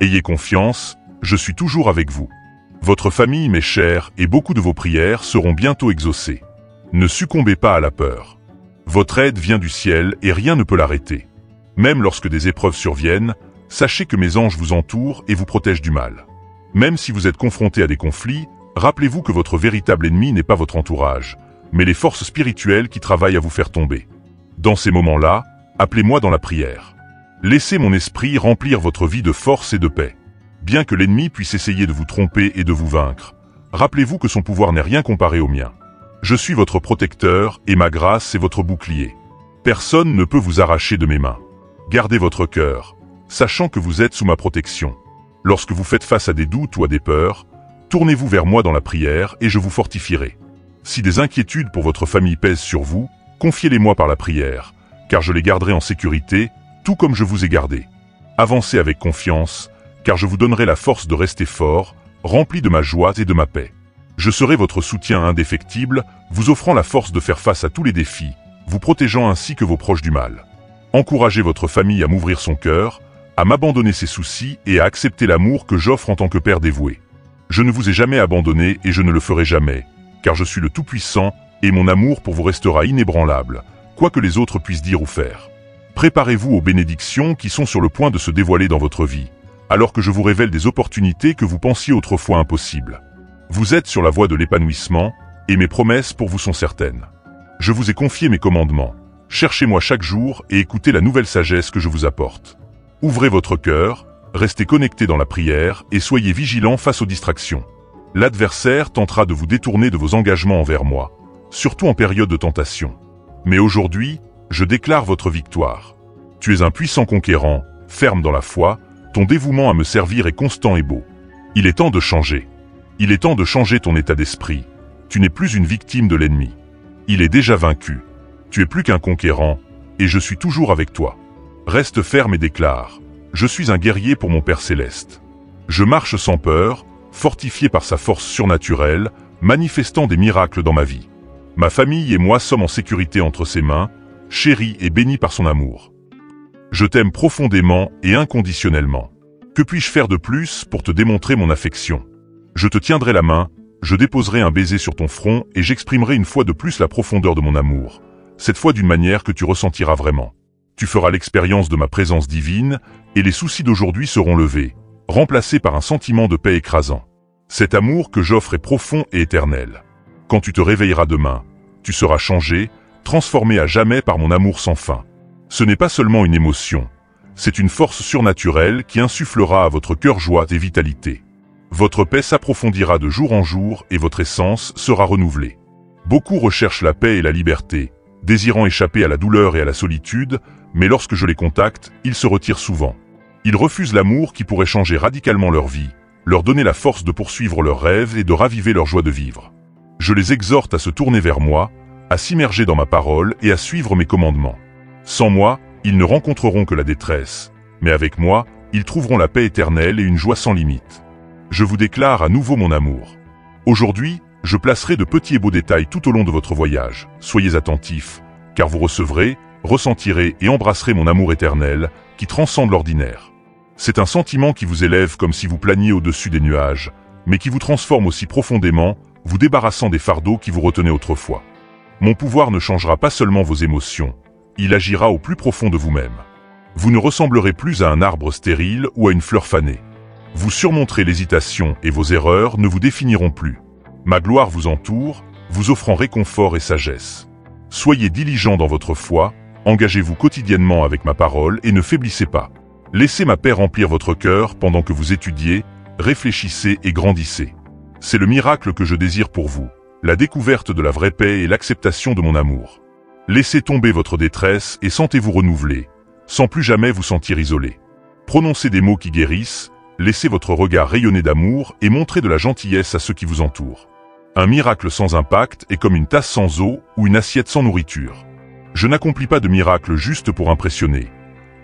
Ayez confiance, je suis toujours avec vous. Votre famille m'est chère et beaucoup de vos prières seront bientôt exaucées. Ne succombez pas à la peur. Votre aide vient du ciel et rien ne peut l'arrêter. Même lorsque des épreuves surviennent, sachez que mes anges vous entourent et vous protègent du mal. Même si vous êtes confronté à des conflits, rappelez-vous que votre véritable ennemi n'est pas votre entourage, mais les forces spirituelles qui travaillent à vous faire tomber. Dans ces moments-là, appelez-moi dans la prière. Laissez mon esprit remplir votre vie de force et de paix. Bien que l'ennemi puisse essayer de vous tromper et de vous vaincre, rappelez-vous que son pouvoir n'est rien comparé au mien. Je suis votre protecteur et ma grâce est votre bouclier. Personne ne peut vous arracher de mes mains. Gardez votre cœur, sachant que vous êtes sous ma protection. Lorsque vous faites face à des doutes ou à des peurs, tournez-vous vers moi dans la prière et je vous fortifierai. Si des inquiétudes pour votre famille pèsent sur vous, confiez-les-moi par la prière, car je les garderai en sécurité, tout comme je vous ai gardé. Avancez avec confiance, car je vous donnerai la force de rester fort, rempli de ma joie et de ma paix. Je serai votre soutien indéfectible, vous offrant la force de faire face à tous les défis, vous protégeant ainsi que vos proches du mal. Encouragez votre famille à m'ouvrir son cœur, à m'abandonner ses soucis et à accepter l'amour que j'offre en tant que père dévoué. Je ne vous ai jamais abandonné et je ne le ferai jamais, car je suis le Tout-Puissant et mon amour pour vous restera inébranlable, quoi que les autres puissent dire ou faire. Préparez-vous aux bénédictions qui sont sur le point de se dévoiler dans votre vie, alors que je vous révèle des opportunités que vous pensiez autrefois impossibles. Vous êtes sur la voie de l'épanouissement, et mes promesses pour vous sont certaines. Je vous ai confié mes commandements. Cherchez-moi chaque jour et écoutez la nouvelle sagesse que je vous apporte. Ouvrez votre cœur, restez connectés dans la prière et soyez vigilants face aux distractions. L'adversaire tentera de vous détourner de vos engagements envers moi, surtout en période de tentation. Mais aujourd'hui, je déclare votre victoire. Tu es un puissant conquérant, ferme dans la foi, ton dévouement à me servir est constant et beau. Il est temps de changer. Il est temps de changer ton état d'esprit. Tu n'es plus une victime de l'ennemi. Il est déjà vaincu. Tu es plus qu'un conquérant, et je suis toujours avec toi. Reste ferme et déclare, je suis un guerrier pour mon Père Céleste. Je marche sans peur, fortifié par sa force surnaturelle, manifestant des miracles dans ma vie. Ma famille et moi sommes en sécurité entre ses mains, chéris et bénis par son amour. Je t'aime profondément et inconditionnellement. Que puis-je faire de plus pour te démontrer mon affection? Je te tiendrai la main, je déposerai un baiser sur ton front et j'exprimerai une fois de plus la profondeur de mon amour, cette fois d'une manière que tu ressentiras vraiment. Tu feras l'expérience de ma présence divine et les soucis d'aujourd'hui seront levés, remplacés par un sentiment de paix écrasant. Cet amour que j'offre est profond et éternel. Quand tu te réveilleras demain, tu seras changé, transformé à jamais par mon amour sans fin. Ce n'est pas seulement une émotion, c'est une force surnaturelle qui insufflera à votre cœur joie et vitalité. Votre paix s'approfondira de jour en jour et votre essence sera renouvelée. Beaucoup recherchent la paix et la liberté, désirant échapper à la douleur et à la solitude, mais lorsque je les contacte, ils se retirent souvent. Ils refusent l'amour qui pourrait changer radicalement leur vie, leur donner la force de poursuivre leurs rêves et de raviver leur joie de vivre. Je les exhorte à se tourner vers moi, à s'immerger dans ma parole et à suivre mes commandements. Sans moi, ils ne rencontreront que la détresse, mais avec moi, ils trouveront la paix éternelle et une joie sans limite. Je vous déclare à nouveau mon amour. Aujourd'hui, je placerai de petits et beaux détails tout au long de votre voyage. Soyez attentifs, car vous recevrez, ressentirez et embrasserez mon amour éternel, qui transcende l'ordinaire. C'est un sentiment qui vous élève comme si vous planiez au-dessus des nuages, mais qui vous transforme aussi profondément, vous débarrassant des fardeaux qui vous retenaient autrefois. Mon pouvoir ne changera pas seulement vos émotions, il agira au plus profond de vous-même. Vous ne ressemblerez plus à un arbre stérile ou à une fleur fanée. Vous surmonterez l'hésitation et vos erreurs ne vous définiront plus. Ma gloire vous entoure, vous offrant réconfort et sagesse. Soyez diligents dans votre foi, engagez-vous quotidiennement avec ma parole et ne faiblissez pas. Laissez ma paix remplir votre cœur pendant que vous étudiez, réfléchissez et grandissez. C'est le miracle que je désire pour vous, la découverte de la vraie paix et l'acceptation de mon amour. Laissez tomber votre détresse et sentez-vous renouvelé, sans plus jamais vous sentir isolé. Prononcez des mots qui guérissent, laissez votre regard rayonner d'amour et montrez de la gentillesse à ceux qui vous entourent. Un miracle sans impact est comme une tasse sans eau ou une assiette sans nourriture. Je n'accomplis pas de miracles juste pour impressionner.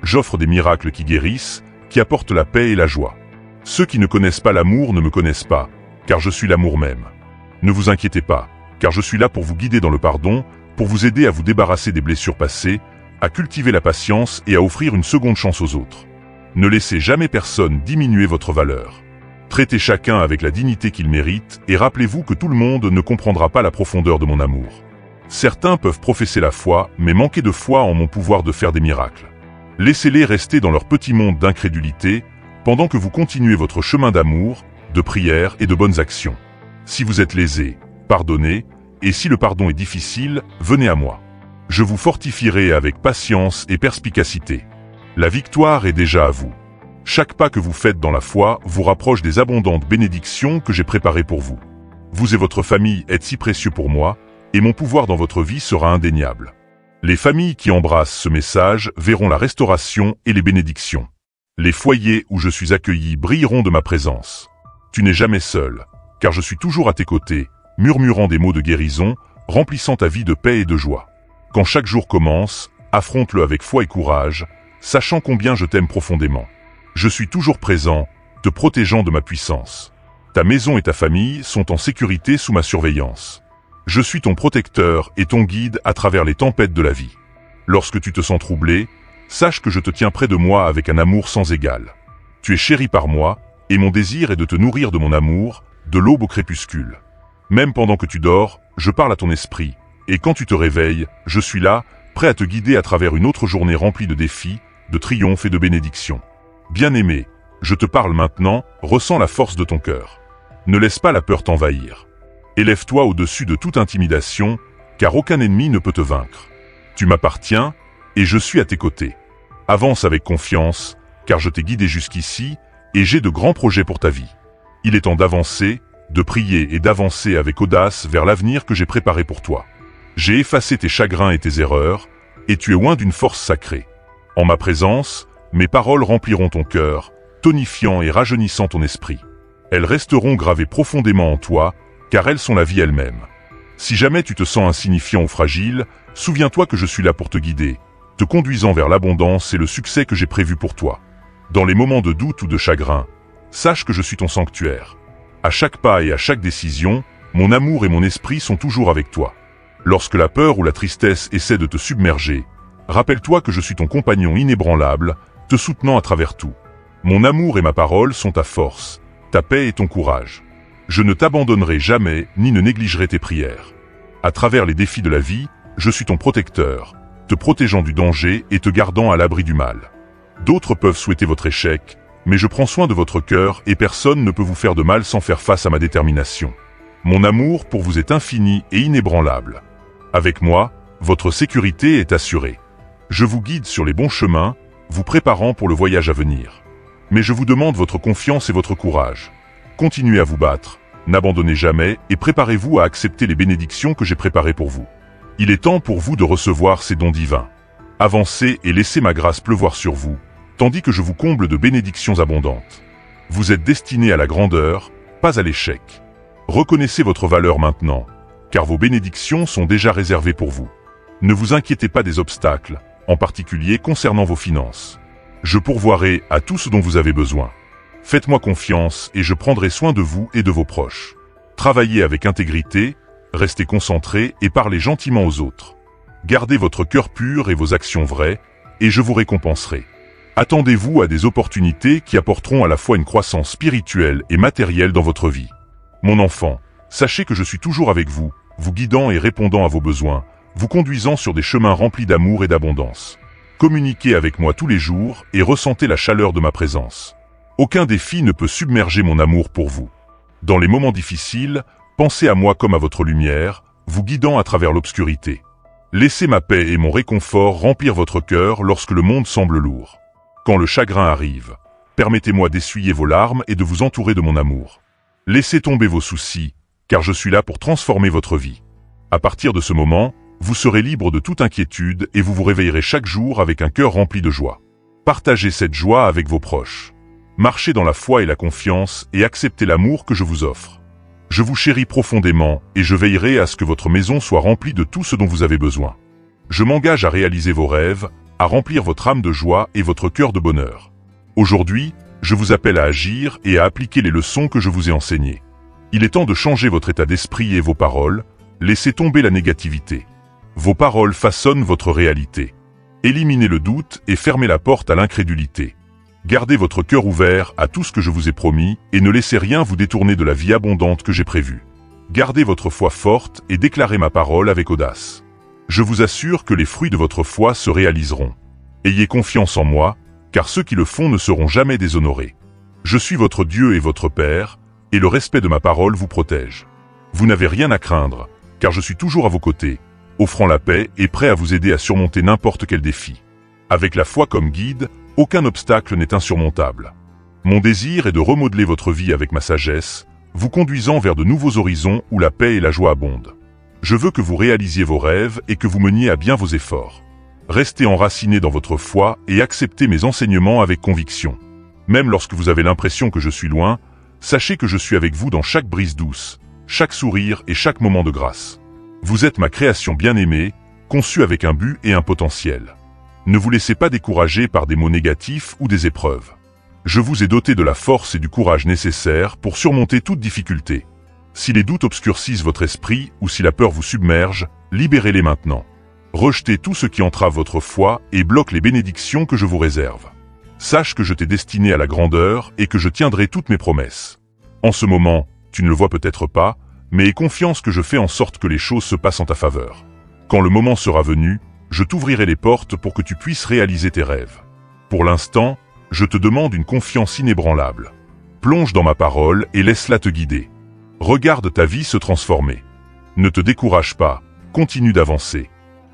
J'offre des miracles qui guérissent, qui apportent la paix et la joie. Ceux qui ne connaissent pas l'amour ne me connaissent pas, car je suis l'amour même. Ne vous inquiétez pas, car je suis là pour vous guider dans le pardon, pour vous aider à vous débarrasser des blessures passées, à cultiver la patience et à offrir une seconde chance aux autres. Ne laissez jamais personne diminuer votre valeur. Traitez chacun avec la dignité qu'il mérite et rappelez-vous que tout le monde ne comprendra pas la profondeur de mon amour. Certains peuvent professer la foi, mais manquer de foi en mon pouvoir de faire des miracles. Laissez-les rester dans leur petit monde d'incrédulité, pendant que vous continuez votre chemin d'amour, de prière et de bonnes actions. Si vous êtes lésé, pardonnez, et si le pardon est difficile, venez à moi. Je vous fortifierai avec patience et perspicacité. La victoire est déjà à vous. Chaque pas que vous faites dans la foi vous rapproche des abondantes bénédictions que j'ai préparées pour vous. Vous et votre famille êtes si précieux pour moi, et mon pouvoir dans votre vie sera indéniable. Les familles qui embrassent ce message verront la restauration et les bénédictions. Les foyers où je suis accueilli brilleront de ma présence. Tu n'es jamais seul, car je suis toujours à tes côtés, murmurant des mots de guérison, remplissant ta vie de paix et de joie. Quand chaque jour commence, affronte-le avec foi et courage, sachant combien je t'aime profondément. Je suis toujours présent, te protégeant de ma puissance. Ta maison et ta famille sont en sécurité sous ma surveillance. Je suis ton protecteur et ton guide à travers les tempêtes de la vie. Lorsque tu te sens troublé, sache que je te tiens près de moi avec un amour sans égal. Tu es chéri par moi, et mon désir est de te nourrir de mon amour, de l'aube au crépuscule. Même pendant que tu dors, je parle à ton esprit, et quand tu te réveilles, je suis là, prêt à te guider à travers une autre journée remplie de défis, de triomphes et de bénédictions. Bien-aimé, je te parle maintenant, ressens la force de ton cœur. Ne laisse pas la peur t'envahir. Élève-toi au-dessus de toute intimidation, car aucun ennemi ne peut te vaincre. Tu m'appartiens, et je suis à tes côtés. Avance avec confiance, car je t'ai guidé jusqu'ici, et j'ai de grands projets pour ta vie. Il est temps d'avancer, de prier et d'avancer avec audace vers l'avenir que j'ai préparé pour toi. J'ai effacé tes chagrins et tes erreurs, et tu es oint d'une force sacrée. En ma présence, mes paroles rempliront ton cœur, tonifiant et rajeunissant ton esprit. Elles resteront gravées profondément en toi, car elles sont la vie elle-même. Si jamais tu te sens insignifiant ou fragile, souviens-toi que je suis là pour te guider, te conduisant vers l'abondance et le succès que j'ai prévu pour toi. Dans les moments de doute ou de chagrin, sache que je suis ton sanctuaire. À chaque pas et à chaque décision, mon amour et mon esprit sont toujours avec toi. Lorsque la peur ou la tristesse essaie de te submerger, rappelle-toi que je suis ton compagnon inébranlable, te soutenant à travers tout. Mon amour et ma parole sont ta force, ta paix et ton courage. Je ne t'abandonnerai jamais ni ne négligerai tes prières. À travers les défis de la vie, je suis ton protecteur, te protégeant du danger et te gardant à l'abri du mal. D'autres peuvent souhaiter votre échec, mais je prends soin de votre cœur et personne ne peut vous faire de mal sans faire face à ma détermination. Mon amour pour vous est infini et inébranlable. Avec moi, votre sécurité est assurée. Je vous guide sur les bons chemins, vous préparant pour le voyage à venir. Mais je vous demande votre confiance et votre courage. Continuez à vous battre, n'abandonnez jamais et préparez-vous à accepter les bénédictions que j'ai préparées pour vous. Il est temps pour vous de recevoir ces dons divins. Avancez et laissez ma grâce pleuvoir sur vous, tandis que je vous comble de bénédictions abondantes. Vous êtes destinés à la grandeur, pas à l'échec. Reconnaissez votre valeur maintenant, car vos bénédictions sont déjà réservées pour vous. Ne vous inquiétez pas des obstacles, en particulier concernant vos finances. Je pourvoirai à tout ce dont vous avez besoin. Faites-moi confiance et je prendrai soin de vous et de vos proches. Travaillez avec intégrité, restez concentrés et parlez gentiment aux autres. Gardez votre cœur pur et vos actions vraies, et je vous récompenserai. Attendez-vous à des opportunités qui apporteront à la fois une croissance spirituelle et matérielle dans votre vie. Mon enfant, sachez que je suis toujours avec vous, vous guidant et répondant à vos besoins, vous conduisant sur des chemins remplis d'amour et d'abondance. Communiquez avec moi tous les jours et ressentez la chaleur de ma présence. Aucun défi ne peut submerger mon amour pour vous. Dans les moments difficiles, pensez à moi comme à votre lumière, vous guidant à travers l'obscurité. Laissez ma paix et mon réconfort remplir votre cœur lorsque le monde semble lourd. Quand le chagrin arrive, permettez-moi d'essuyer vos larmes et de vous entourer de mon amour. Laissez tomber vos soucis, car je suis là pour transformer votre vie. À partir de ce moment, vous serez libre de toute inquiétude et vous vous réveillerez chaque jour avec un cœur rempli de joie. Partagez cette joie avec vos proches. Marchez dans la foi et la confiance et acceptez l'amour que je vous offre. Je vous chéris profondément et je veillerai à ce que votre maison soit remplie de tout ce dont vous avez besoin. Je m'engage à réaliser vos rêves, à remplir votre âme de joie et votre cœur de bonheur. Aujourd'hui, je vous appelle à agir et à appliquer les leçons que je vous ai enseignées. Il est temps de changer votre état d'esprit et vos paroles, laissez tomber la négativité. Vos paroles façonnent votre réalité. Éliminez le doute et fermez la porte à l'incrédulité. Gardez votre cœur ouvert à tout ce que je vous ai promis et ne laissez rien vous détourner de la vie abondante que j'ai prévue. Gardez votre foi forte et déclarez ma parole avec audace. Je vous assure que les fruits de votre foi se réaliseront. Ayez confiance en moi, car ceux qui le font ne seront jamais déshonorés. Je suis votre Dieu et votre Père, et le respect de ma parole vous protège. Vous n'avez rien à craindre, car je suis toujours à vos côtés, offrant la paix et prêt à vous aider à surmonter n'importe quel défi. Avec la foi comme guide, aucun obstacle n'est insurmontable. Mon désir est de remodeler votre vie avec ma sagesse, vous conduisant vers de nouveaux horizons où la paix et la joie abondent. Je veux que vous réalisiez vos rêves et que vous meniez à bien vos efforts. Restez enracinés dans votre foi et acceptez mes enseignements avec conviction. Même lorsque vous avez l'impression que je suis loin, sachez que je suis avec vous dans chaque brise douce, chaque sourire et chaque moment de grâce. Vous êtes ma création bien-aimée, conçue avec un but et un potentiel. Ne vous laissez pas décourager par des mots négatifs ou des épreuves. Je vous ai doté de la force et du courage nécessaires pour surmonter toute difficulté. Si les doutes obscurcissent votre esprit ou si la peur vous submerge, libérez-les maintenant. Rejetez tout ce qui entrave votre foi et bloque les bénédictions que je vous réserve. Sache que je t'ai destiné à la grandeur et que je tiendrai toutes mes promesses. En ce moment, tu ne le vois peut-être pas, mais aie confiance que je fais en sorte que les choses se passent en ta faveur. Quand le moment sera venu, je t'ouvrirai les portes pour que tu puisses réaliser tes rêves. Pour l'instant, je te demande une confiance inébranlable. Plonge dans ma parole et laisse-la te guider. Regarde ta vie se transformer. Ne te décourage pas, continue d'avancer.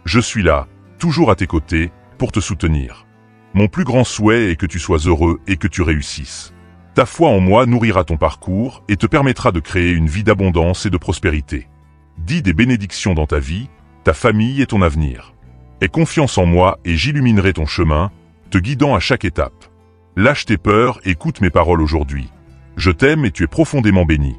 Je suis là, toujours à tes côtés, pour te soutenir. Mon plus grand souhait est que tu sois heureux et que tu réussisses. Ta foi en moi nourrira ton parcours et te permettra de créer une vie d'abondance et de prospérité. Dis des bénédictions dans ta vie, ta famille et ton avenir. Aie confiance en moi et j'illuminerai ton chemin, te guidant à chaque étape. Lâche tes peurs et écoute mes paroles aujourd'hui. Je t'aime et tu es profondément béni.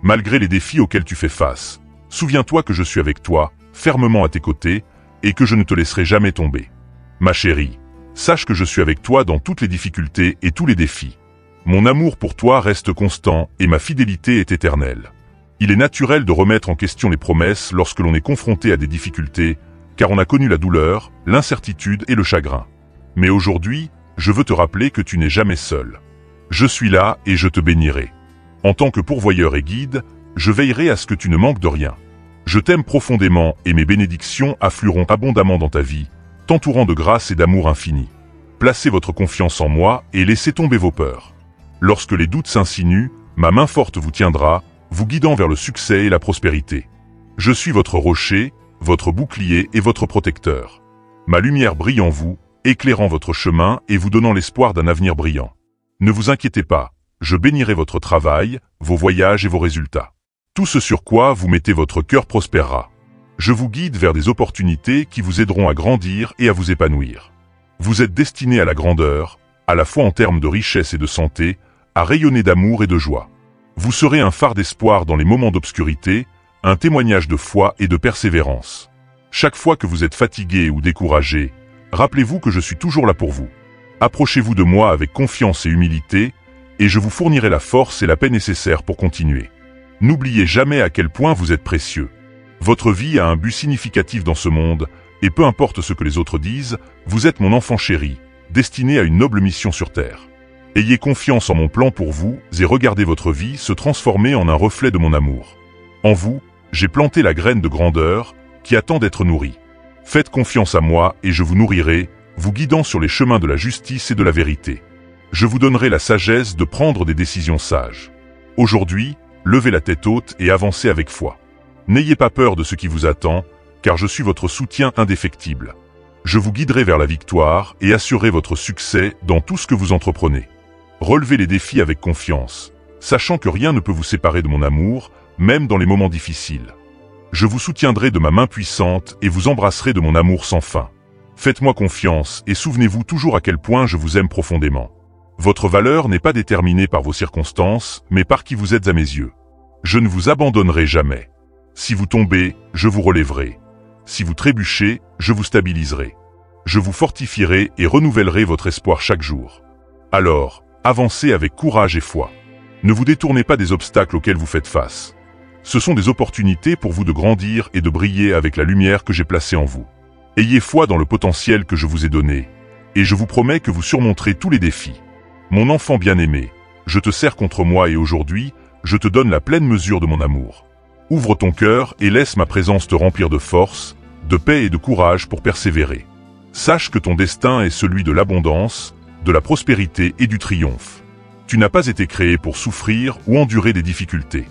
Malgré les défis auxquels tu fais face, souviens-toi que je suis avec toi, fermement à tes côtés, et que je ne te laisserai jamais tomber. Ma chérie, sache que je suis avec toi dans toutes les difficultés et tous les défis. Mon amour pour toi reste constant et ma fidélité est éternelle. Il est naturel de remettre en question les promesses lorsque l'on est confronté à des difficultés, car on a connu la douleur, l'incertitude et le chagrin. Mais aujourd'hui, je veux te rappeler que tu n'es jamais seul. Je suis là et je te bénirai. En tant que pourvoyeur et guide, je veillerai à ce que tu ne manques de rien. Je t'aime profondément et mes bénédictions afflueront abondamment dans ta vie, t'entourant de grâce et d'amour infini. Placez votre confiance en moi et laissez tomber vos peurs. Lorsque les doutes s'insinuent, ma main forte vous tiendra, vous guidant vers le succès et la prospérité. Je suis votre rocher, votre bouclier et votre protecteur. Ma lumière brille en vous, éclairant votre chemin et vous donnant l'espoir d'un avenir brillant. Ne vous inquiétez pas, je bénirai votre travail, vos voyages et vos résultats. Tout ce sur quoi vous mettez votre cœur prospérera. Je vous guide vers des opportunités qui vous aideront à grandir et à vous épanouir. Vous êtes destiné à la grandeur, à la fois en termes de richesse et de santé, à rayonner d'amour et de joie. Vous serez un phare d'espoir dans les moments d'obscurité, un témoignage de foi et de persévérance. Chaque fois que vous êtes fatigué ou découragé, rappelez-vous que je suis toujours là pour vous. Approchez-vous de moi avec confiance et humilité, et je vous fournirai la force et la paix nécessaires pour continuer. N'oubliez jamais à quel point vous êtes précieux. Votre vie a un but significatif dans ce monde, et peu importe ce que les autres disent, vous êtes mon enfant chéri, destiné à une noble mission sur Terre. Ayez confiance en mon plan pour vous et regardez votre vie se transformer en un reflet de mon amour. En vous, j'ai planté la graine de grandeur qui attend d'être nourrie. Faites confiance à moi et je vous nourrirai, vous guidant sur les chemins de la justice et de la vérité. Je vous donnerai la sagesse de prendre des décisions sages. Aujourd'hui, levez la tête haute et avancez avec foi. N'ayez pas peur de ce qui vous attend, car je suis votre soutien indéfectible. Je vous guiderai vers la victoire et assurerai votre succès dans tout ce que vous entreprenez. Relevez les défis avec confiance, sachant que rien ne peut vous séparer de mon amour, même dans les moments difficiles. Je vous soutiendrai de ma main puissante et vous embrasserai de mon amour sans fin. Faites-moi confiance et souvenez-vous toujours à quel point je vous aime profondément. Votre valeur n'est pas déterminée par vos circonstances, mais par qui vous êtes à mes yeux. Je ne vous abandonnerai jamais. Si vous tombez, je vous relèverai. Si vous trébuchez, je vous stabiliserai. Je vous fortifierai et renouvellerai votre espoir chaque jour. Alors, avancez avec courage et foi. Ne vous détournez pas des obstacles auxquels vous faites face. Ce sont des opportunités pour vous de grandir et de briller avec la lumière que j'ai placée en vous. Ayez foi dans le potentiel que je vous ai donné, et je vous promets que vous surmonterez tous les défis. Mon enfant bien-aimé, je te serre contre moi et aujourd'hui, je te donne la pleine mesure de mon amour. Ouvre ton cœur et laisse ma présence te remplir de force, de paix et de courage pour persévérer. Sache que ton destin est celui de l'abondance, de la prospérité et du triomphe. Tu n'as pas été créé pour souffrir ou endurer des difficultés.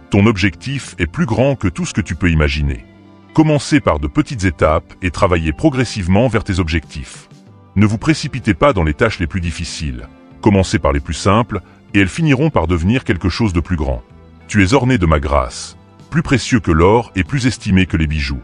Ton objectif est plus grand que tout ce que tu peux imaginer. Commencez par de petites étapes et travaillez progressivement vers tes objectifs. Ne vous précipitez pas dans les tâches les plus difficiles. Commencez par les plus simples et elles finiront par devenir quelque chose de plus grand. Tu es orné de ma grâce, plus précieux que l'or et plus estimé que les bijoux.